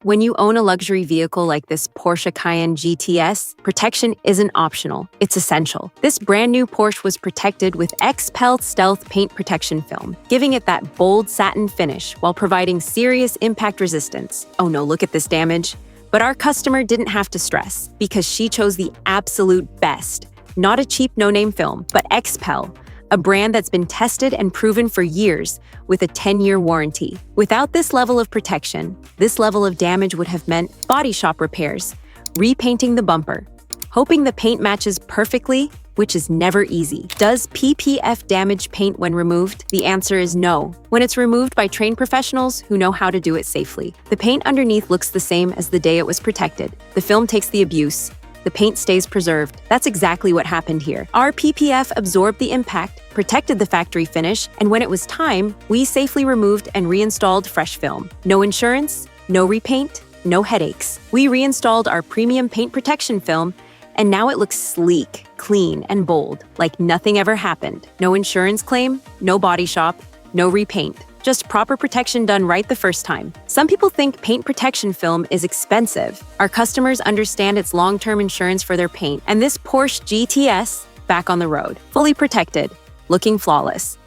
When you own a luxury vehicle like this Porsche Cayenne GTS, protection isn't optional, it's essential. This brand new Porsche was protected with Xpel Stealth Paint Protection film, giving it that bold satin finish while providing serious impact resistance. Oh no, look at this damage. But our customer didn't have to stress, because she chose the absolute best. Not a cheap no-name film, but Xpel, a brand that's been tested and proven for years with a 10-year warranty. Without this level of protection, this level of damage would have meant body shop repairs, repainting the bumper, hoping the paint matches perfectly, which is never easy. Does PPF damage paint when removed? The answer is no. When it's removed by trained professionals who know how to do it safely. The paint underneath looks the same as the day it was protected. The film takes the abuse. The paint stays preserved. That's exactly what happened here. Our PPF absorbed the impact, protected the factory finish, and when it was time, we safely removed and reinstalled fresh film. No insurance, no repaint, no headaches. We reinstalled our premium paint protection film, and now it looks sleek, clean, and bold, like nothing ever happened. No insurance claim, no body shop, no repaint. Just proper protection done right the first time. Some people think paint protection film is expensive. Our customers understand it's long-term insurance for their paint, and this Porsche GTS, back on the road, fully protected, looking flawless.